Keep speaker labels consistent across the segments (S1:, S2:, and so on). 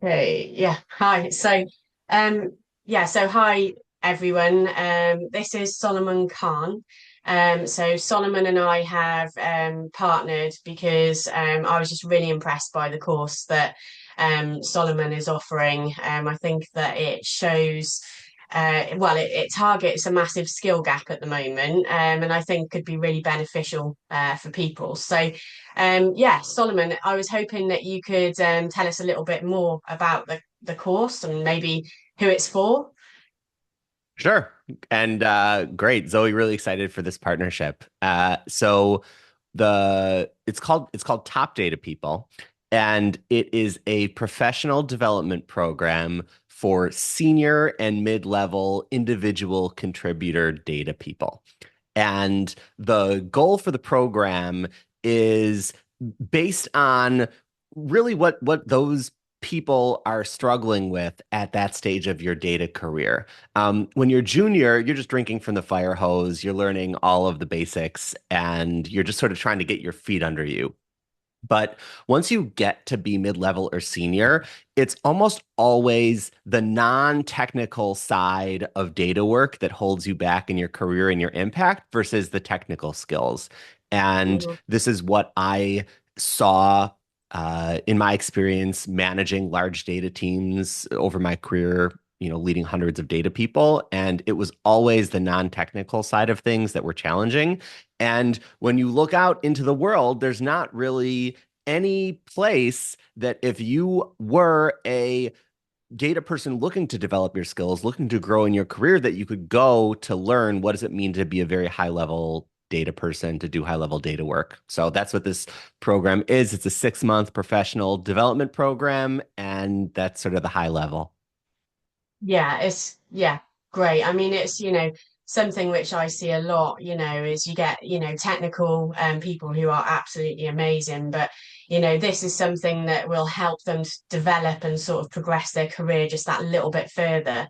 S1: Hey, yeah, hi. Um, so hi everyone. This is Solomon Khan. So Solomon and I have partnered because I was just really impressed by the course that Solomon is offering. I think that it shows, it targets a massive skill gap at the moment, and I think could be really beneficial for people. Yeah, Solomon, I was hoping that you could tell us a little bit more about the course and maybe who it's for.
S2: Sure. And great. Zoe, really excited for this partnership. So it's called Top Data People, and it is a professional development program for senior and mid-level individual contributor data people. And the goal for the program is based on really what those people are struggling with at that stage of your data career. When you're junior, you're just drinking from the fire hose, you're learning all of the basics, and you're just sort of trying to get your feet under you. But once you get to be mid-level or senior, it's almost always the non-technical side of data work that holds you back in your career and your impact versus the technical skills. And
S1: Mhm.
S2: this is what I saw in my experience managing large data teams over my career, leading hundreds of data people. And it was always the non-technical side of things that were challenging. And when you look out into the world, there's not really any place that if you were a data person looking to develop your skills, looking to grow in your career, that you could go to learn what does it mean to be a very high level data person, to do high level data work. So that's what this program is. It's a 6-month professional development program, and that's sort of the high level.
S1: Yeah, great. I mean, it's, something which I see a lot, is you get, technical people who are absolutely amazing, but this is something that will help them to develop and sort of progress their career just that little bit further.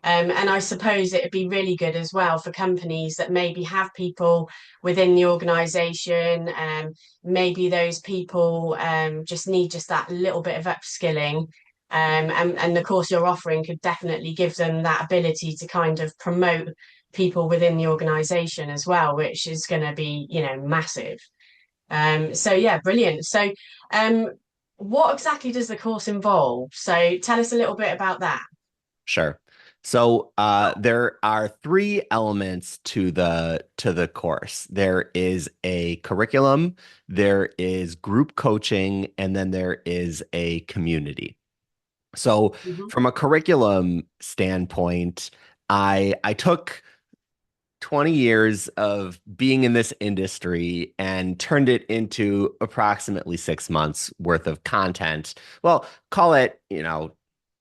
S1: And I suppose it'd be really good as well for companies that maybe have people within the organization. Maybe those people just need just that little bit of upskilling. And the course you're offering could definitely give them that ability to kind of promote people within the organization as well, which is going to be, massive. So yeah, brilliant. Um, what exactly does the course involve? So tell us a little bit about that.
S2: Sure. So there are three elements to the course. There is a curriculum, there is group coaching, and then there is a community. So
S1: Mhm.
S2: from a curriculum standpoint, I took 20 years of being in this industry and turned it into approximately 6 months worth of content. Well, call it,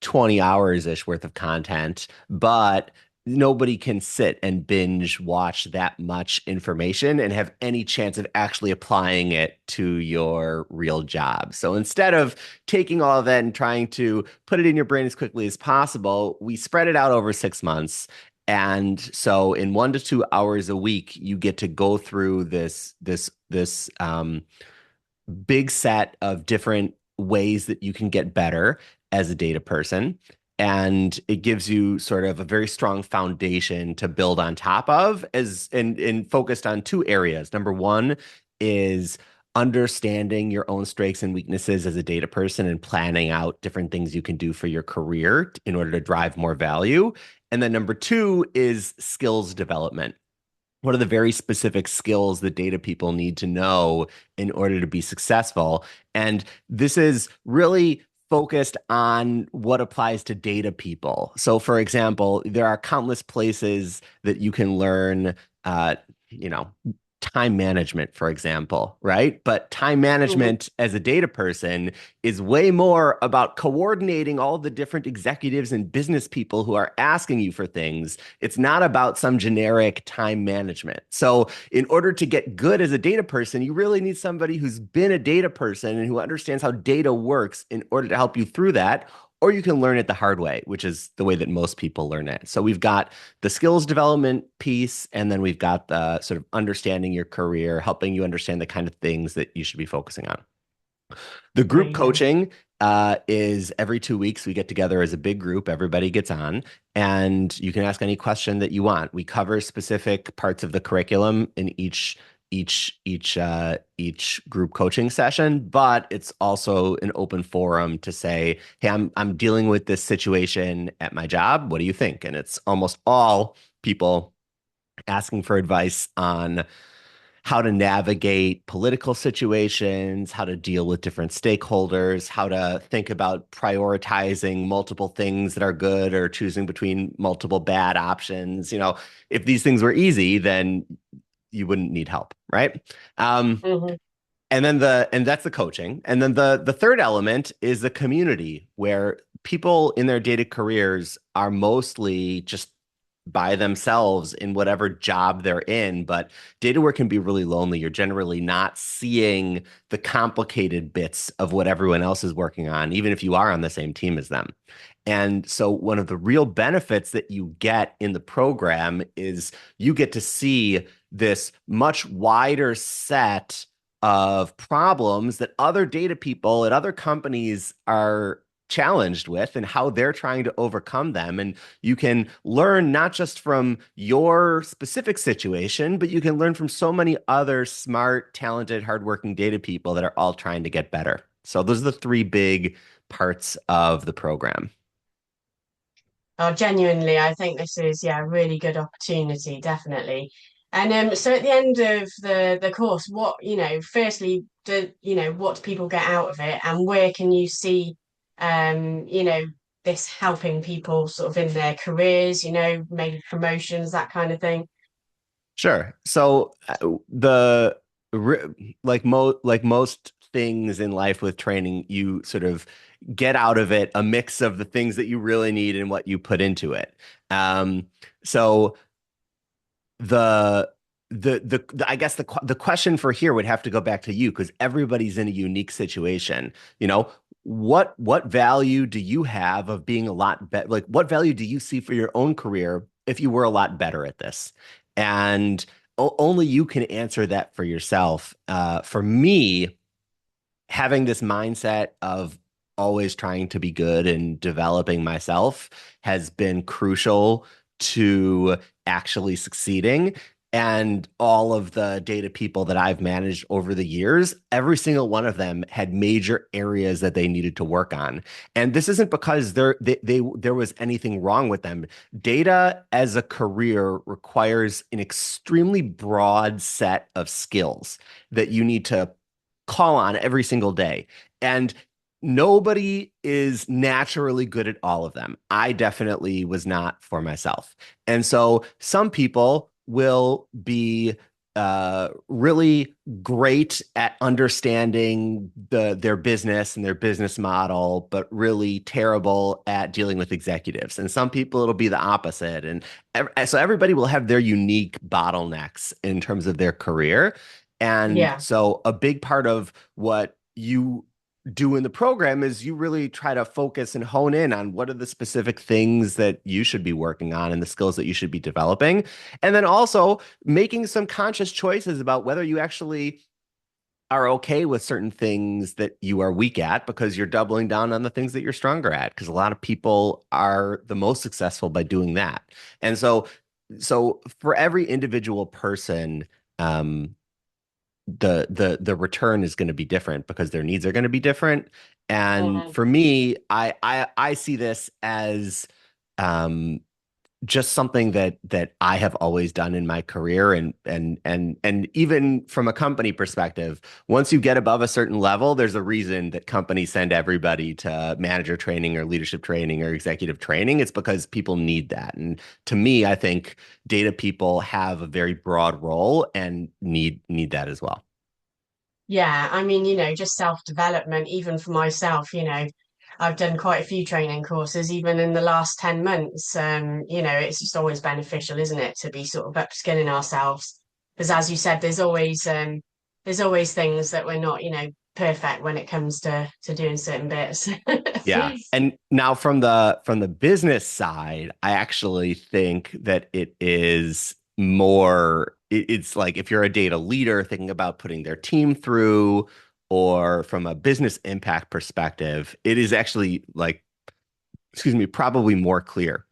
S2: 20 hours-ish worth of content, but nobody can sit and binge watch that much information and have any chance of actually applying it to your real job. So instead of taking all of that and trying to put it in your brain as quickly as possible, we spread it out over 6 months. And so in 1 to 2 hours a week, you get to go through this big set of different ways that you can get better as a data person. And it gives you sort of a very strong foundation to build on top of as and focused on two areas. Number one is understanding your own strengths and weaknesses as a data person and planning out different things you can do for your career in order to drive more value. And then number two is skills development. What are the very specific skills that data people need to know in order to be successful? And this is really focused on what applies to data people. So, for example, there are countless places that you can learn, uh, you know, time management, for example, right? But time
S1: Mhm.
S2: management as a data person is way more about coordinating all the different executives and business people who are asking you for things. It's not about some generic time management. So, in order to get good as a data person, you really need somebody who's been a data person and who understands how data works in order to help you through that. Or you can learn it the hard way, which is the way that most people learn it. So we've got the skills development piece, and then we've got the sort of understanding your career, helping you understand the kind of things that you should be focusing on. The group
S1: Amazing.
S2: coaching is every 2 weeks we get together as a big group. Everybody gets on, and you can ask any question that you want. We cover specific parts of the curriculum in each group coaching session, but it's also an open forum to say, "Hey, I'm dealing with this situation at my job. What do you think?" And it's almost all people asking for advice on how to navigate political situations, how to deal with different stakeholders, how to think about prioritizing multiple things that are good or choosing between multiple bad options. If these things were easy, then you wouldn't need help, right? Um,
S1: Hmm.
S2: and that's the coaching. And then the third element is the community where people in their data careers are mostly just by themselves in whatever job they're in. But data work can be really lonely. You're generally not seeing the complicated bits of what everyone else is working on, even if you are on the same team as them. And so one of the real benefits that you get in the program is you get to see this much wider set of problems that other data people at other companies are challenged with and how they're trying to overcome them. And you can learn not just from your specific situation, but you can learn from so many other smart, talented, hardworking data people that are all trying to get better. So those are the three big parts of the program.
S1: Oh, genuinely, I think this is, yeah, a really good opportunity, definitely. And so at the end of the course, what, firstly, what do people get out of it, and where can you see, this helping people sort of in their careers, maybe promotions, that kind of thing?
S2: Sure. So the like most things in life with training, you sort of get out of it a mix of the things that you really need and what you put into it. Um, so the I guess the question for here would have to go back to you because everybody's in a unique situation. What value do you have of being a lot better? Like, what value do you see for your own career if you were a lot better at this? And only you can answer that for yourself. For me, having this mindset of always trying to be good and developing myself has been crucial to actually succeeding. And all of the data people that I've managed over the years, every single one of them had major areas that they needed to work on. And this isn't because there was anything wrong with them. Data as a career requires an extremely broad set of skills that you need to call on every single day. And nobody is naturally good at all of them. I definitely was not for myself. And so some people will be really great at understanding their business and their business model, but really terrible at dealing with executives. And some people it'll be the opposite. And so everybody will have their unique bottlenecks in terms of their career. And
S1: Yeah.
S2: so a big part of what you do in the program is you really try to focus and hone in on what are the specific things that you should be working on and the skills that you should be developing. And then also making some conscious choices about whether you actually are okay with certain things that you are weak at because you're doubling down on the things that you're stronger at. Because a lot of people are the most successful by doing that. And so for every individual person, um, the return is going to be different because their needs are going to be different. And
S1: Mhm.
S2: for me, I see this as um, just something that I have always done in my career, and even from a company perspective, once you get above a certain level, there's a reason that companies send everybody to manager training or leadership training or executive training. It's because people need that. And to me, I think data people have a very broad role and need that as well.
S1: Yeah, I mean, just self-development, even for myself, I've done quite a few training courses, even in the last 10 months. It's just always beneficial, isn't it, to be sort of upskilling ourselves. Because as you said, there's always things that we're not, perfect when it comes to doing certain bits.
S2: Yeah. And now from the business side, I actually think that it is more it's like if you're a data leader thinking about putting their team through or from a business impact perspective, it is actually like, excuse me, probably more clear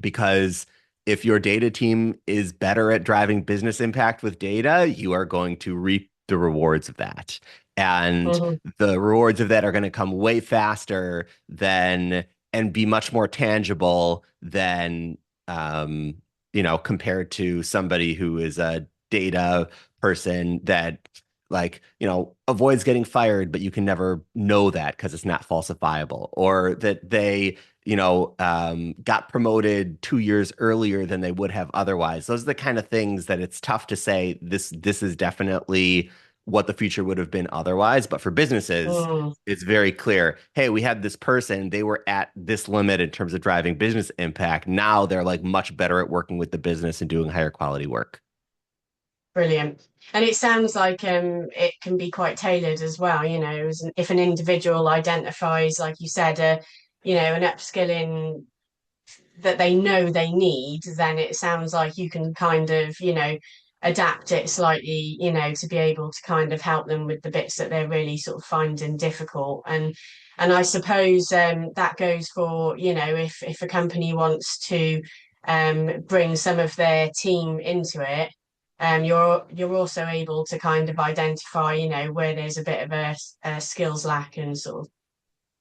S2: because if your data team is better at driving business impact with data, you are going to reap the rewards of that. And
S1: Mhm.
S2: the rewards of that are going to come way faster than and be much more tangible than um, compared to somebody who is a data person that avoids getting fired, but you can never know that because it's not falsifiable, or that they got promoted 2 years earlier than they would have otherwise. Those are the kind of things that it's tough to say this is definitely what the future would have been otherwise. But for businesses,
S1: Mm.
S2: it's very clear. Hey, we had this person, they were at this limit in terms of driving business impact. Now they're like much better at working with the business and doing higher quality work.
S1: Brilliant. And it sounds like it can be quite tailored as well, if an individual identifies, like you said, an upskilling that they know they need, then it sounds like you can kind of, adapt it slightly, to be able to kind of help them with the bits that they're really sort of finding difficult. And I suppose that goes for, if a company wants to bring some of their team into it, you're also able to kind of identify, where there's a bit of a skills lack and sort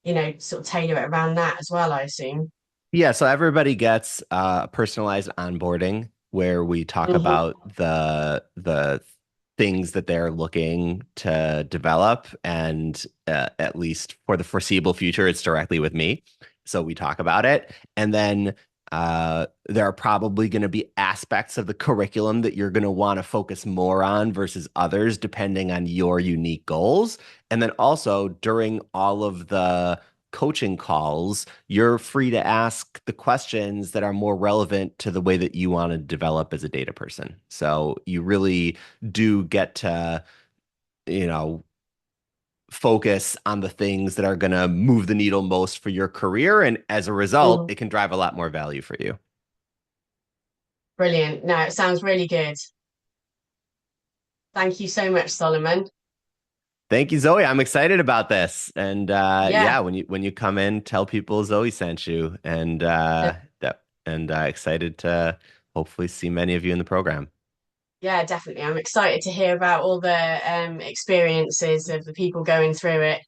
S1: of, sort of tailor it around that as well, I assume.
S2: Yeah, so everybody gets personalized onboarding where we talk
S1: Hmm.
S2: about the things that they're looking to develop, and at least for the foreseeable future, it's directly with me. So we talk about it, and then there are probably going to be aspects of the curriculum that you're going to want to focus more on versus others, depending on your unique goals. And then also during all of the coaching calls, you're free to ask the questions that are more relevant to the way that you want to develop as a data person. So you really do get to, you know, focus on the things that are going to move the needle most for your career. And as a result,
S1: Hmm.
S2: it can drive a lot more value for you.
S1: Brilliant. No, it sounds really good. Thank you so much, Solomon.
S2: Thank you, Zoe. I'm excited about this. And
S1: Yeah,
S2: yeah, when you come in, tell people Zoe sent you. And excited to hopefully see many of you in the program.
S1: yeah, definitely. I'm excited to hear about all the experiences of the people going through it.